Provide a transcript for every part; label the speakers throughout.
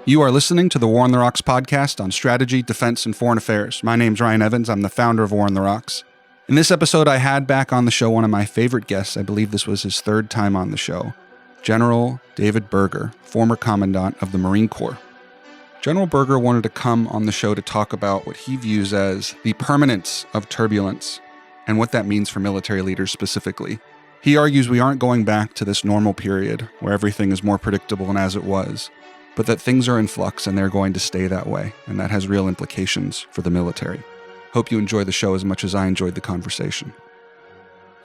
Speaker 1: You are listening to the War on the Rocks podcast on strategy, defense, and foreign affairs. My name's Ryan Evans. I'm the founder of War on the Rocks. In this episode, I had back on the show one of my favorite guests. I believe this was his third time on the show, General David Berger, former commandant of the Marine Corps. General Berger wanted to come on the show to talk about what he views as the permanence of turbulence and what that means for military leaders specifically. He argues we aren't going back to this normal period where everything is more predictable and as it was, but that things are in flux and they're going to stay that way, and that has real implications for the military. Hope you enjoy the show as much as I enjoyed the conversation.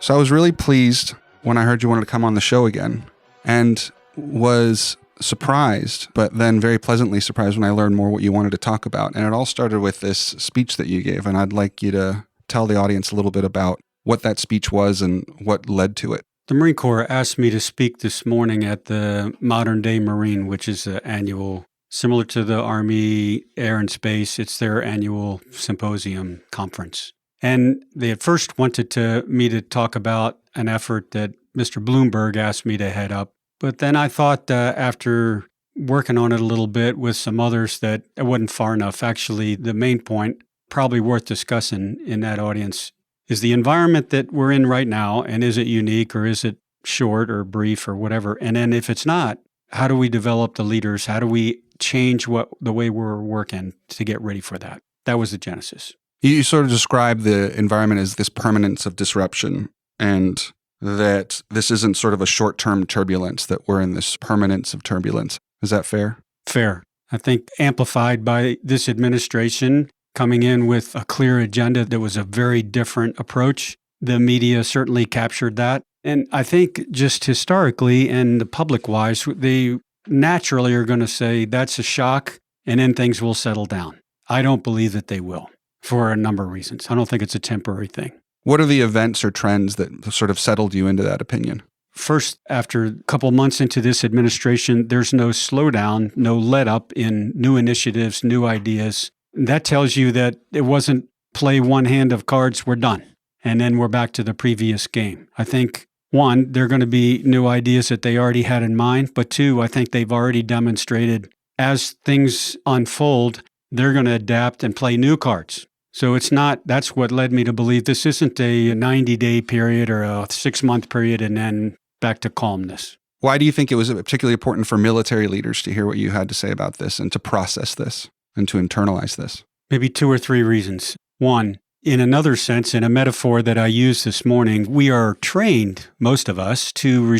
Speaker 1: So I was really pleased when I heard you wanted to come on the show again, and was surprised, but then very pleasantly surprised when I learned more what you wanted to talk about. And it all started with this speech that you gave, and I'd like you to tell the audience a little bit about what that speech was and what led to it.
Speaker 2: The Marine Corps asked me to speak this morning at the Modern Day Marine, which is an annual, similar to the Army Air and Space, it's their annual symposium conference. And they at first wanted me to talk about an effort that Mr. Bloomberg asked me to head up. But then I thought after working on it a little bit with some others that it wasn't far enough. Actually, the main point, probably worth discussing in that audience, is the environment that we're in right now, and is it unique or is it short or brief or whatever? And then if it's not, how do we develop the leaders? How do we change the way we're working to get ready for that? That was the genesis.
Speaker 1: You sort of describe the environment as this permanence of disruption, and that this isn't sort of a short-term turbulence, that we're in this permanence of turbulence. Is that fair?
Speaker 2: Fair. I think amplified by this administration coming in with a clear agenda that was a very different approach. The media certainly captured that. And I think just historically and the public-wise, they naturally are going to say that's a shock and then things will settle down. I don't believe that they will for a number of reasons. I don't think it's a temporary thing.
Speaker 1: What are the events or trends that sort of settled you into that opinion?
Speaker 2: First, after a couple months into this administration, there's no slowdown, no let-up in new initiatives, new ideas. That tells you that it wasn't play one hand of cards, we're done, and then we're back to the previous game. I think, one, there are going to be new ideas that they already had in mind, but two, I think they've already demonstrated as things unfold, they're going to adapt and play new cards. So that's what led me to believe this isn't a 90-day period or a 6-month period and then back to calmness.
Speaker 1: Why do you think it was particularly important for military leaders to hear what you had to say about this and to process this and to internalize this?
Speaker 2: Maybe 2 or 3 reasons. One, in another sense, in a metaphor that I used this morning, we are trained, most of us, to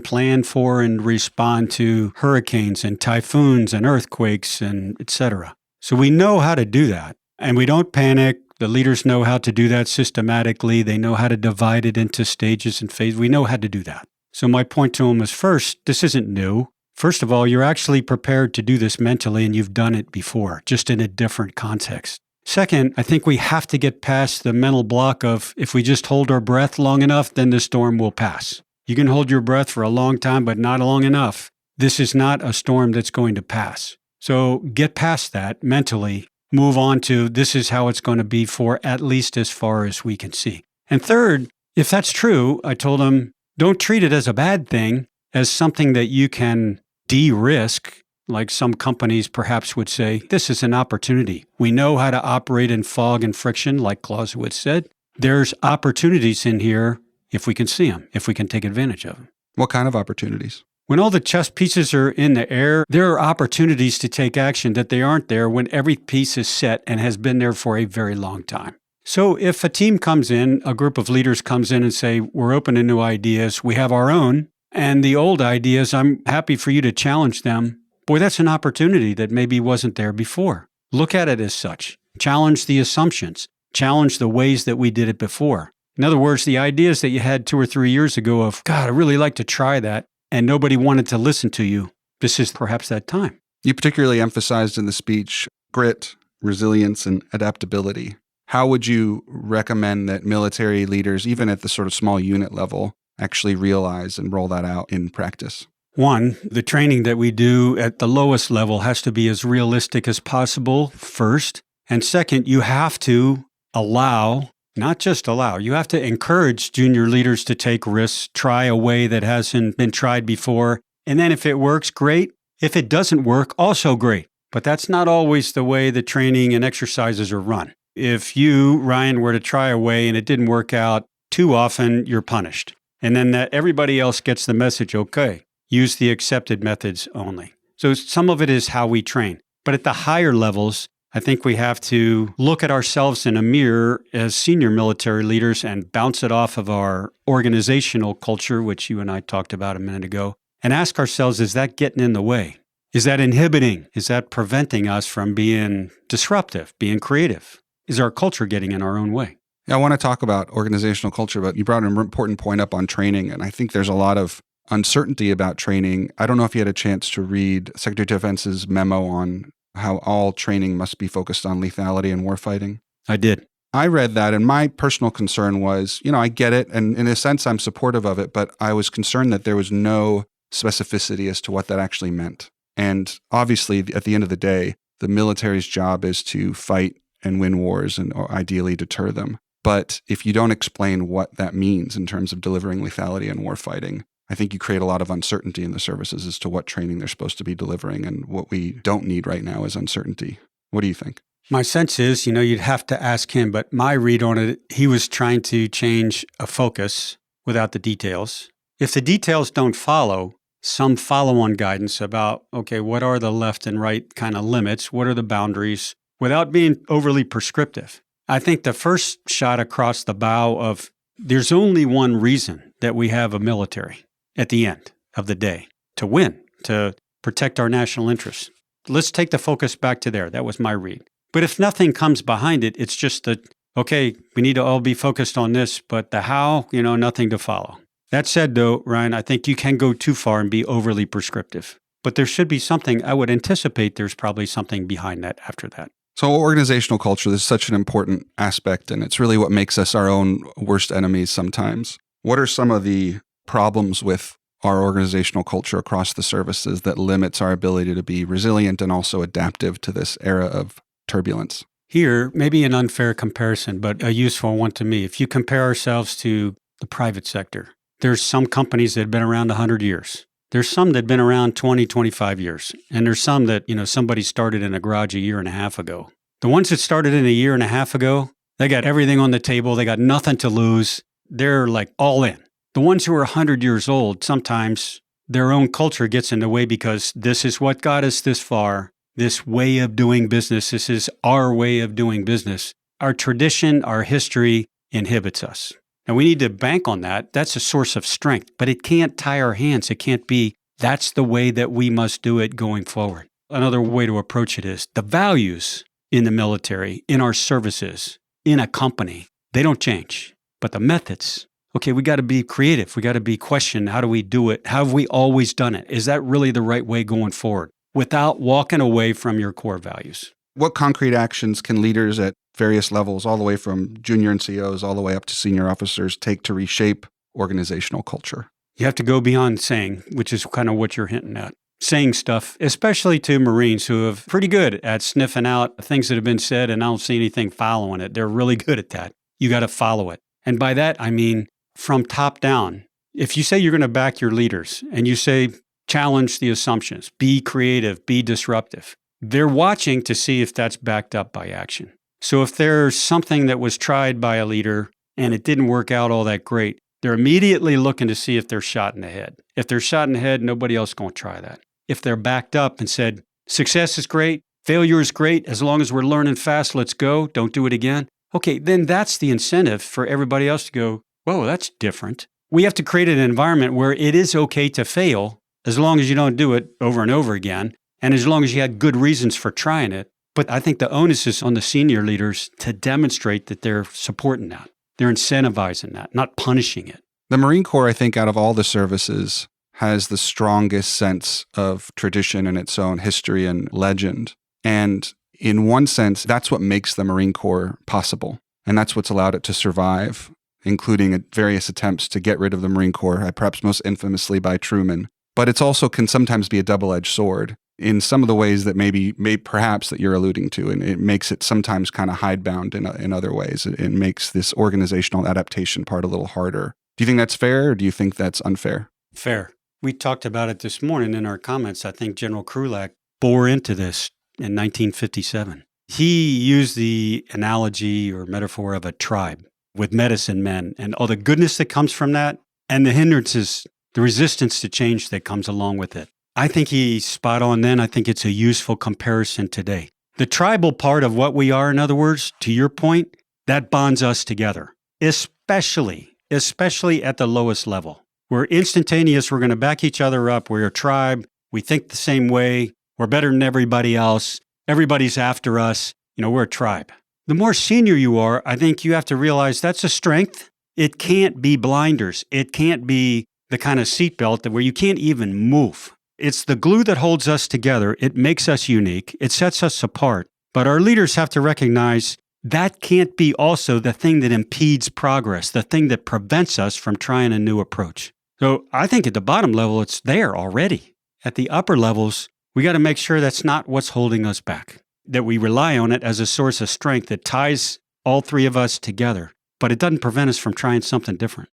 Speaker 2: plan for and respond to hurricanes and typhoons and earthquakes and et cetera. So we know how to do that. And we don't panic. The leaders know how to do that systematically. They know how to divide it into stages and phases. We know how to do that. So my point to them was, first, this isn't new. First of all, you're actually prepared to do this mentally, and you've done it before, just in a different context. Second, I think we have to get past the mental block of if we just hold our breath long enough, then the storm will pass. You can hold your breath for a long time, but not long enough. This is not a storm that's going to pass. So get past that mentally. Move on to this is how it's going to be for at least as far as we can see. And third, if that's true, I told them, don't treat it as a bad thing, as something that you can de-risk, like some companies perhaps would say, this is an opportunity. We know how to operate in fog and friction, like Clausewitz said. There's opportunities in here if we can see them, if we can take advantage of them.
Speaker 1: What kind of opportunities?
Speaker 2: When all the chess pieces are in the air, there are opportunities to take action that they aren't there when every piece is set and has been there for a very long time. So if a team comes in, a group of leaders comes in and say, we're open to new ideas, we have our own, and the old ideas, I'm happy for you to challenge them. Boy, that's an opportunity that maybe wasn't there before. Look at it as such. Challenge the assumptions. Challenge the ways that we did it before. In other words, the ideas that you had 2 or 3 years ago of, God, I really like to try that, and nobody wanted to listen to you. This is perhaps that time.
Speaker 1: You particularly emphasized in the speech grit, resilience, and adaptability. How would you recommend that military leaders, even at the sort of small unit level, actually realize and roll that out in practice?
Speaker 2: One, the training that we do at the lowest level has to be as realistic as possible, first. And second, you have to allow, not just allow, you have to encourage junior leaders to take risks, try a way that hasn't been tried before. And then if it works, great. If it doesn't work, also great. But that's not always the way the training and exercises are run. If you, Ryan, were to try a way and it didn't work out too often, you're punished. And then everybody else gets the message, okay, use the accepted methods only. So some of it is how we train. But at the higher levels, I think we have to look at ourselves in a mirror as senior military leaders and bounce it off of our organizational culture, which you and I talked about a minute ago, and ask ourselves, is that getting in the way? Is that inhibiting? Is that preventing us from being disruptive, being creative? Is our culture getting in our own way?
Speaker 1: Yeah, I want to talk about organizational culture, but you brought an important point up on training, and I think there's a lot of uncertainty about training. I don't know if you had a chance to read Secretary of Defense's memo on how all training must be focused on lethality and warfighting.
Speaker 2: I did.
Speaker 1: I read that, and my personal concern was, I get it, and in a sense, I'm supportive of it, but I was concerned that there was no specificity as to what that actually meant. And obviously, at the end of the day, the military's job is to fight and win wars and or ideally deter them. But if you don't explain what that means in terms of delivering lethality and warfighting, I think you create a lot of uncertainty in the services as to what training they're supposed to be delivering. And what we don't need right now is uncertainty. What do you think?
Speaker 2: My sense is, you'd have to ask him, but my read on it, he was trying to change a focus without the details. If the details don't follow, some follow-on guidance about, okay, what are the left and right kind of limits? What are the boundaries? Without being overly prescriptive. I think the first shot across the bow of there's only one reason that we have a military at the end of the day, to win, to protect our national interests. Let's take the focus back to there. That was my read. But if nothing comes behind it, it's just that, okay, we need to all be focused on this, but the how, nothing to follow. That said, though, Ryan, I think you can go too far and be overly prescriptive. But there should be something, I would anticipate there's probably something behind that after that.
Speaker 1: So organizational culture is such an important aspect, and it's really what makes us our own worst enemies sometimes. What are some of the problems with our organizational culture across the services that limits our ability to be resilient and also adaptive to this era of turbulence?
Speaker 2: Here, maybe an unfair comparison, but a useful one to me. If you compare ourselves to the private sector, there's some companies that have been around 100 years. There's some that have been around 20, 25 years. And there's some that, somebody started in a garage a year and a half ago. The ones that started in a year and a half ago, they got everything on the table. They got nothing to lose. They're like all in. The ones who are 100 years old, sometimes their own culture gets in the way because this is what got us this far. This way of doing business, this is our way of doing business. Our tradition, our history inhibits us. And we need to bank on that. That's a source of strength, but it can't tie our hands. It can't be, that's the way that we must do it going forward. Another way to approach it is the values in the military, in our services, in a company, they don't change. But the methods, okay, we got to be creative. We got to be questioned. How do we do it? How have we always done it? Is that really the right way going forward? Without walking away from your core values.
Speaker 1: What concrete actions can leaders at various levels, all the way from junior NCOs all the way up to senior officers, take to reshape organizational culture?
Speaker 2: You have to go beyond saying, which is kind of what you're hinting at. Saying stuff, especially to Marines who are pretty good at sniffing out things that have been said, and I don't see anything following it. They're really good at that. You got to follow it. And by that, I mean from top down. If you say you're going to back your leaders and you say, challenge the assumptions, be creative, be disruptive, they're watching to see if that's backed up by action. So if there's something that was tried by a leader and it didn't work out all that great, they're immediately looking to see if they're shot in the head. If they're shot in the head, nobody else is going to try that. If they're backed up and said, success is great, failure is great, as long as we're learning fast, let's go, don't do it again. Okay, then that's the incentive for everybody else to go, whoa, that's different. We have to create an environment where it is okay to fail as long as you don't do it over and over again, and as long as you had good reasons for trying it. But I think the onus is on the senior leaders to demonstrate that they're supporting that. They're incentivizing that, not punishing it.
Speaker 1: The Marine Corps, I think, out of all the services, has the strongest sense of tradition in its own history and legend. And in one sense, that's what makes the Marine Corps possible. And that's what's allowed it to survive, including various attempts to get rid of the Marine Corps, perhaps most infamously by Truman. But it's also can sometimes be a double-edged sword in some of the ways that perhaps that you're alluding to. And it makes it sometimes kind of hidebound in other ways. It makes this organizational adaptation part a little harder. Do you think that's fair, or do you think that's unfair?
Speaker 2: Fair. We talked about it this morning in our comments. I think General Krulak bore into this in 1957. He used the analogy or metaphor of a tribe with medicine men and all the goodness that comes from that and the hindrances, the resistance to change that comes along with it. I think he's spot on then. I think it's a useful comparison today. The tribal part of what we are, in other words, to your point, that bonds us together, especially at the lowest level. We're instantaneous. We're going to back each other up. We're a tribe. We think the same way. We're better than everybody else. Everybody's after us. We're a tribe. The more senior you are, I think you have to realize that's a strength. It can't be blinders. It can't be the kind of seatbelt where you can't even move. It's the glue that holds us together. It makes us unique. It sets us apart. But our leaders have to recognize that can't be also the thing that impedes progress, the thing that prevents us from trying a new approach. So I think at the bottom level, it's there already. At the upper levels, we got to make sure that's not what's holding us back, that we rely on it as a source of strength that ties all three of us together, but it doesn't prevent us from trying something different.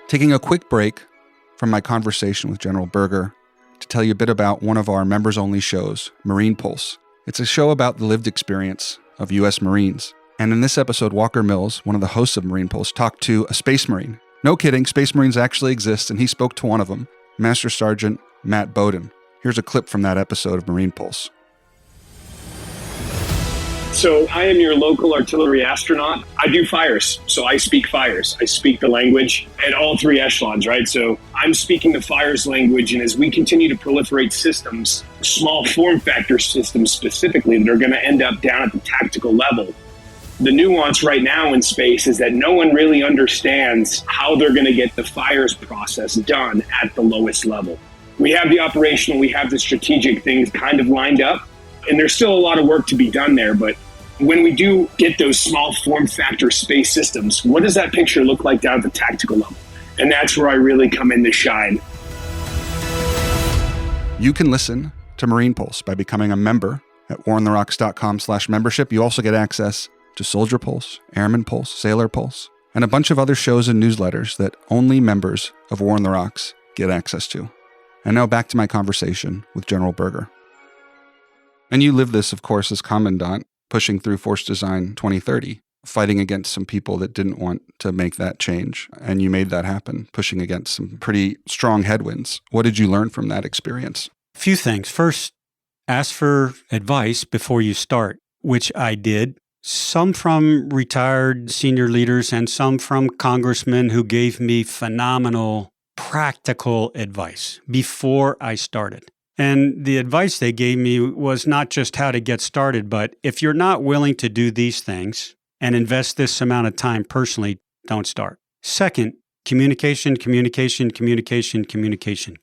Speaker 1: Taking a quick break from my conversation with General Berger to tell you a bit about one of our members-only shows, Marine Pulse. It's a show about the lived experience of U.S. Marines. And in this episode, Walker Mills, one of the hosts of Marine Pulse, talked to a Space Marine. No kidding, Space Marines actually exist, and he spoke to one of them, Master Sergeant Matt Bowden. Here's a clip from that episode of Marine Pulse.
Speaker 3: So I am your local artillery astronaut. I do fires, so I speak fires. I speak the language at all three echelons, right? So I'm speaking the fires language, and as we continue to proliferate systems, small form factor systems specifically, that are going to end up down at the tactical level, the nuance right now in space is that no one really understands how they're going to get the fires process done at the lowest level. We have the operational, we have the strategic things kind of lined up, and there's still a lot of work to be done there. But when we do get those small form factor space systems, what does that picture look like down at the tactical level? And that's where I really come in to shine.
Speaker 1: You can listen to Marine Pulse by becoming a member at warintherocks.com/membership. You also get access to Soldier Pulse, Airman Pulse, Sailor Pulse, and a bunch of other shows and newsletters that only members of War in the Rocks get access to. And now back to my conversation with General Berger. And you lived this, of course, as commandant, pushing through Force Design 2030, fighting against some people that didn't want to make that change. And you made that happen, pushing against some pretty strong headwinds. What did you learn from that experience?
Speaker 2: A few things. First, ask for advice before you start, which I did. Some from retired senior leaders and some from congressmen who gave me phenomenal practical advice before I started. And the advice they gave me was not just how to get started, but if you're not willing to do these things and invest this amount of time personally, don't start. Second, communication.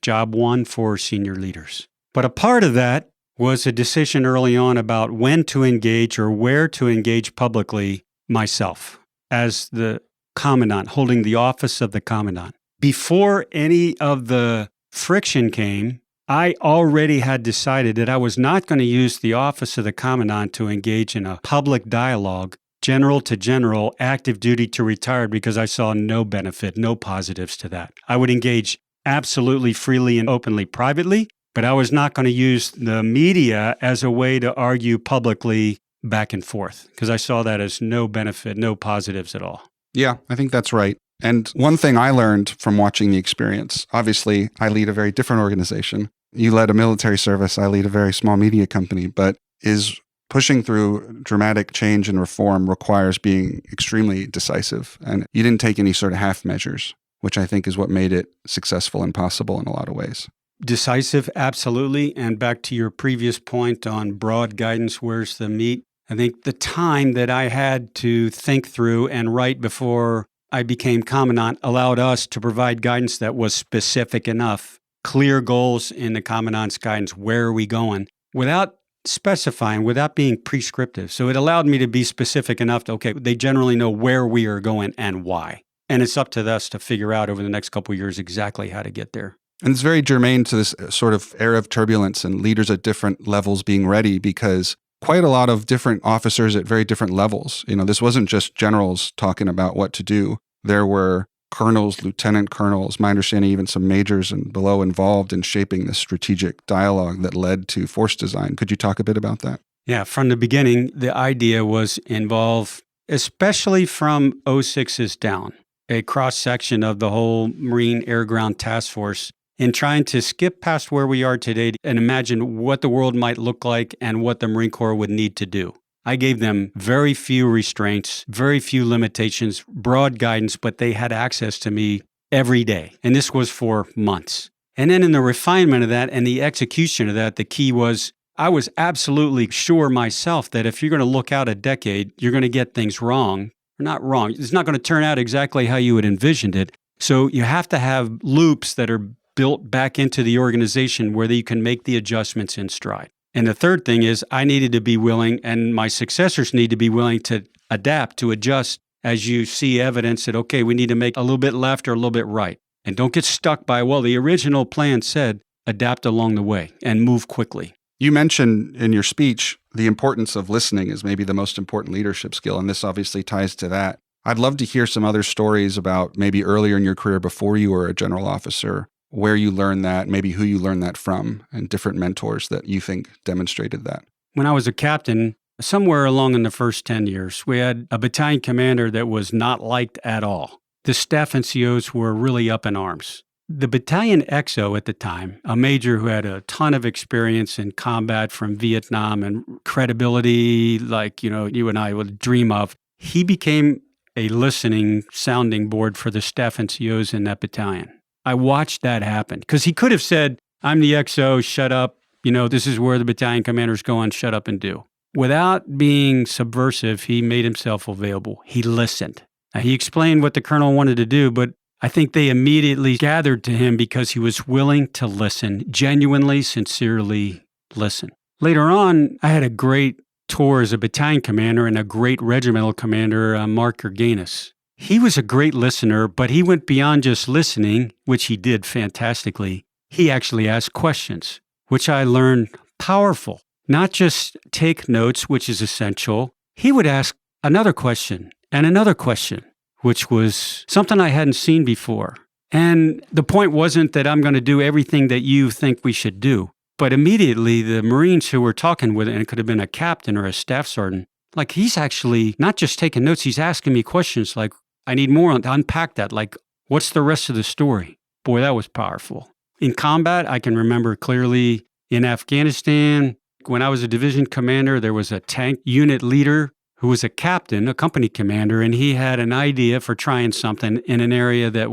Speaker 2: Job one for senior leaders. But a part of that was a decision early on about when to engage or where to engage publicly myself as the commandant, holding the office of the commandant. Before any of the friction came, I already had decided that I was not going to use the office of the commandant to engage in a public dialogue, general to general, active duty to retired, because I saw no benefit, no positives to that. I would engage absolutely freely and openly privately, but I was not going to use the media as a way to argue publicly back and forth, because I saw that as no benefit, no positives at all.
Speaker 1: Yeah, I think that's right. And one thing I learned from watching the experience, obviously I lead a very different organization. You led a military service, I lead a very small media company, but is pushing through dramatic change and reform requires being extremely decisive. And you didn't take any sort of half measures, which I think is what made it successful and possible in a lot of ways.
Speaker 2: Decisive, absolutely. And back to your previous point on broad guidance, where's the meat? I think the time that I had to think through and write before I became commandant allowed us to provide guidance that was specific enough, clear goals in the commandant's guidance. Where are we going? Without specifying, without being prescriptive. So it allowed me to be specific enough to, okay, they generally know where we are going and why. And it's up to us to figure out over the next couple of years exactly how to get there.
Speaker 1: And it's very germane to this sort of era of turbulence and leaders at different levels being ready, because quite a lot of different officers at very different levels. You know, this wasn't just generals talking about what to do. There were colonels, lieutenant colonels, my understanding even some majors and below involved in shaping this strategic dialogue that led to force design. Could you talk a bit about that?
Speaker 2: Yeah, from the beginning, the idea was involve, especially from 06's down, a cross-section of the whole Marine Air Ground Task Force in trying to skip past where we are today and imagine what the world might look like and what the Marine Corps would need to do. I gave them very few restraints, very few limitations, broad guidance, but they had access to me every day. And this was for months. And then in the refinement of that and the execution of that, the key was I was absolutely sure myself that if you're going to look out a decade, you're going to get things wrong. Or not wrong. It's not going to turn out exactly how you had envisioned it. So you have to have loops that are built back into the organization where you can make the adjustments in stride. And the third thing is I needed to be willing, and my successors need to be willing to adapt, to adjust as you see evidence that, okay, we need to make a little bit left or a little bit right. And don't get stuck by, well, the original plan said adapt along the way and move quickly.
Speaker 1: You mentioned in your speech the importance of listening is maybe the most important leadership skill, and this obviously ties to that. I'd love to hear some other stories about maybe earlier in your career before you were a general officer, where you learned that, maybe who you learned that from, and different mentors that you think demonstrated that.
Speaker 2: When I was a captain, somewhere along in the first 10 years, we had a battalion commander that was not liked at all. The staff NCOs were really up in arms. The battalion XO at the time, a major who had a ton of experience in combat from Vietnam and credibility like, you and I would dream of, he became a listening sounding board for the staff NCOs in that battalion. I watched that happen because he could have said, I'm the XO, shut up. This is where the battalion commander's going, shut up and do. Without being subversive, he made himself available. He listened. Now, he explained what the colonel wanted to do, but I think they immediately gathered to him because he was willing to listen, genuinely, sincerely listen. Later on, I had a great tour as a battalion commander and a great regimental commander, Mark Gerganis. He was a great listener, but he went beyond just listening, which he did fantastically. He actually asked questions, which I learned powerful. Not just take notes, which is essential. He would ask another question and another question, which was something I hadn't seen before. And the point wasn't that I'm going to do everything that you think we should do. But immediately the Marines who were talking with it, and it could have been a captain or a staff sergeant, like he's actually not just taking notes, he's asking me questions like, I need more to unpack that. Like, what's the rest of the story? Boy, that was powerful. In combat, I can remember clearly in Afghanistan, when I was a division commander, there was a tank unit leader who was a captain, a company commander, and he had an idea for trying something in an area that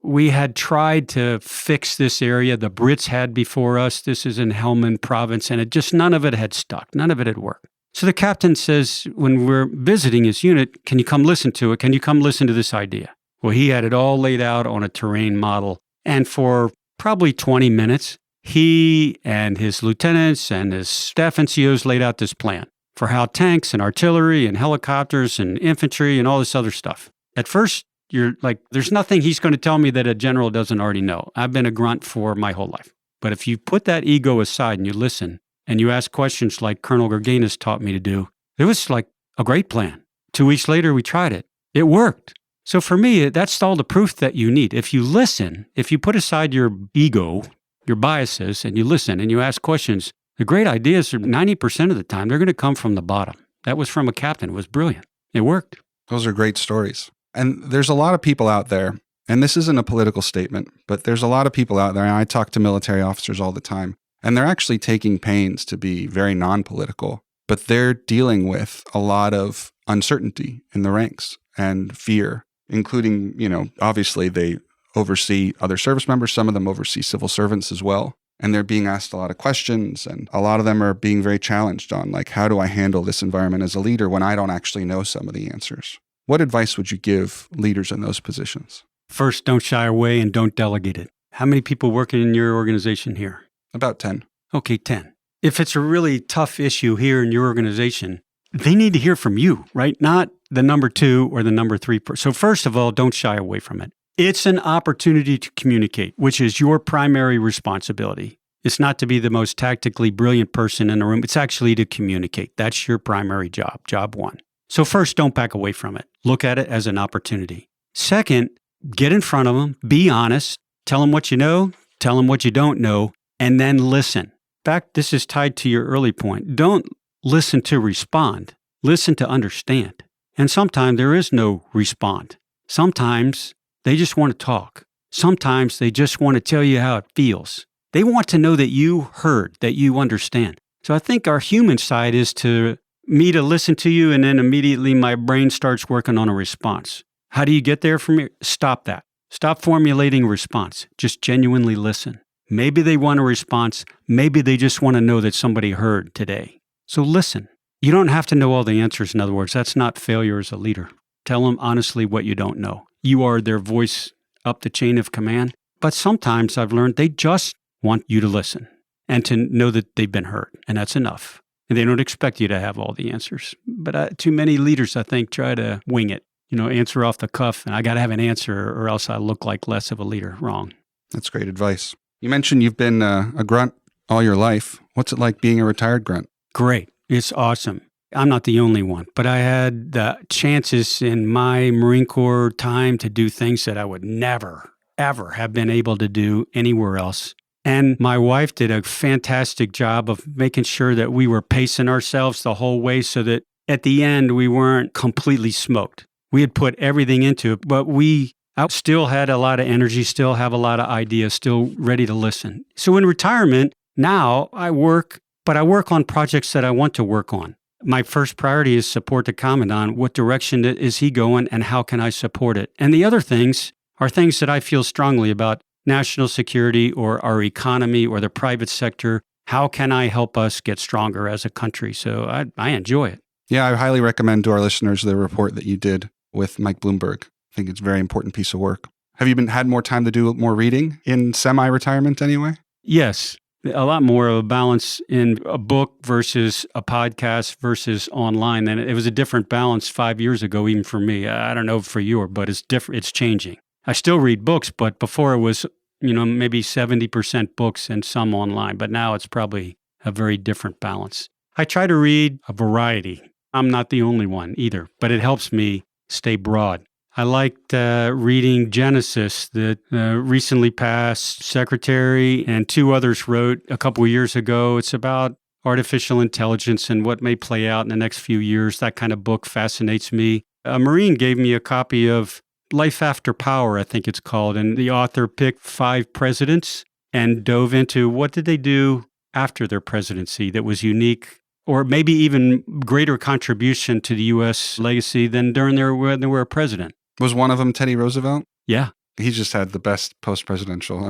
Speaker 2: we had tried to fix this area. The Brits had before us. This is in Helmand province, and none of it had stuck. None of it had worked. So the captain says, when we're visiting his unit, can you come listen to it? Can you come listen to this idea? Well, he had it all laid out on a terrain model. And for probably 20 minutes, he and his lieutenants and his staff NCOs laid out this plan for how tanks and artillery and helicopters and infantry and all this other stuff. At first, you're like, there's nothing he's going to tell me that a general doesn't already know. I've been a grunt for my whole life. But if you put that ego aside and you listen, and you ask questions like Colonel Gerganis taught me to do, it was like a great plan. 2 weeks later, we tried it. It worked. So for me, that's all the proof that you need. If you listen, if you put aside your ego, your biases, and you listen and you ask questions, the great ideas are 90% of the time, they're going to come from the bottom. That was from a captain. It was brilliant. It worked.
Speaker 1: Those are great stories. And there's a lot of people out there, and this isn't a political statement, but there's a lot of people out there, and I talk to military officers all the time, and they're actually taking pains to be very non-political, but they're dealing with a lot of uncertainty in the ranks and fear, including, obviously they oversee other service members. Some of them oversee civil servants as well. And they're being asked a lot of questions, and a lot of them are being very challenged on, like, how do I handle this environment as a leader when I don't actually know some of the answers? What advice would you give leaders in those positions?
Speaker 2: First, don't shy away and don't delegate it. How many people working in your organization here?
Speaker 1: About 10.
Speaker 2: Okay, 10. If it's a really tough issue here in your organization, they need to hear from you, right? Not the number 2 or the number 3. So first of all, don't shy away from it. It's an opportunity to communicate, which is your primary responsibility. It's not to be the most tactically brilliant person in the room. It's actually to communicate. That's your primary job 1. So first, don't back away from it. Look at it as an opportunity. Second, get in front of them, be honest, tell them what you know, tell them what you don't know, and then listen. In fact, this is tied to your early point. Don't listen to respond. Listen to understand. And sometimes there is no respond. Sometimes they just want to talk. Sometimes they just want to tell you how it feels. They want to know that you heard, that you understand. So I think our human side is to me to listen to you, and then immediately my brain starts working on a response. How do you get there from here? Stop that. Stop formulating a response. Just genuinely listen. Maybe they want a response. Maybe they just want to know that somebody heard today. So listen. You don't have to know all the answers. In other words, that's not failure as a leader. Tell them honestly what you don't know. You are their voice up the chain of command. But sometimes I've learned they just want you to listen and to know that they've been heard. And that's enough. And they don't expect you to have all the answers. But too many leaders, I think, try to wing it. Answer off the cuff. And I got to have an answer or else I look like less of a leader. Wrong.
Speaker 1: That's great advice. You mentioned you've been a grunt all your life. What's it like being a retired grunt?
Speaker 2: Great. It's awesome. I'm not the only one, but I had the chances in my Marine Corps time to do things that I would never, ever have been able to do anywhere else. And my wife did a fantastic job of making sure that we were pacing ourselves the whole way so that at the end we weren't completely smoked. We had put everything into it, but I still had a lot of energy, still have a lot of ideas, still ready to listen. So in retirement, now I work on projects that I want to work on. My first priority is support the commandant. What direction is he going and how can I support it? And the other things are things that I feel strongly about: national security or our economy or the private sector. How can I help us get stronger as a country? So I enjoy it.
Speaker 1: Yeah, I highly recommend to our listeners the report that you did with Mike Bloomberg. I think it's a very important piece of work. Have you had more time to do more reading in semi-retirement anyway?
Speaker 2: Yes. A lot more of a balance in a book versus a podcast versus online. And it was a different balance 5 years ago, even for me. I don't know for you, but it's different. It's changing. I still read books, but before it was, maybe 70% books and some online. But now it's probably a very different balance. I try to read a variety. I'm not the only one either, but it helps me stay broad. I liked reading Genesis that recently passed secretary and two others wrote a couple of years ago. It's about artificial intelligence and what may play out in the next few years. That kind of book fascinates me. A Marine gave me a copy of Life After Power, I think it's called, and the author picked 5 presidents and dove into what did they do after their presidency that was unique or maybe even greater contribution to the U.S. legacy than when they were a president.
Speaker 1: Was one of them Teddy Roosevelt?
Speaker 2: Yeah.
Speaker 1: He just had the best post-presidential,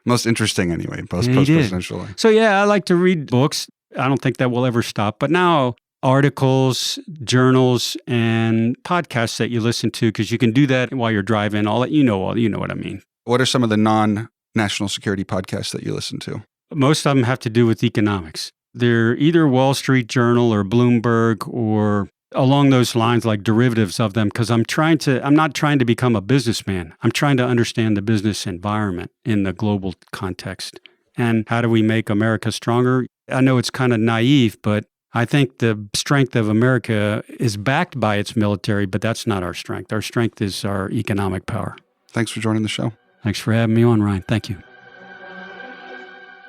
Speaker 1: most interesting anyway, post-presidential.
Speaker 2: So yeah, I like to read books. I don't think that will ever stop. But now articles, journals, and podcasts that you listen to, because you can do that while you're driving, all that you know what I mean.
Speaker 1: What are some of the non-national security podcasts that you listen to?
Speaker 2: Most of them have to do with economics. They're either Wall Street Journal or Bloomberg or along those lines, like derivatives of them, because I'm not trying to become a businessman. I'm trying to understand the business environment in the global context. And how do we make America stronger? I know it's kind of naive, but I think the strength of America is backed by its military, but that's not our strength. Our strength is our economic power.
Speaker 1: Thanks for joining the show.
Speaker 2: Thanks for having me on, Ryan. Thank you.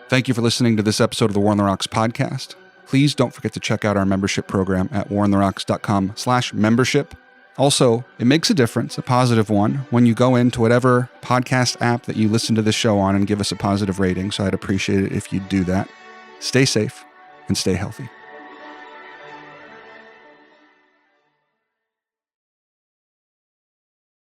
Speaker 1: Thank you for listening to this episode of the War on the Rocks podcast. Please don't forget to check out our membership program at warontherocks.com/membership. Also, it makes a difference, a positive one, when you go into whatever podcast app that you listen to this show on and give us a positive rating. So I'd appreciate it if you do that. Stay safe and stay healthy.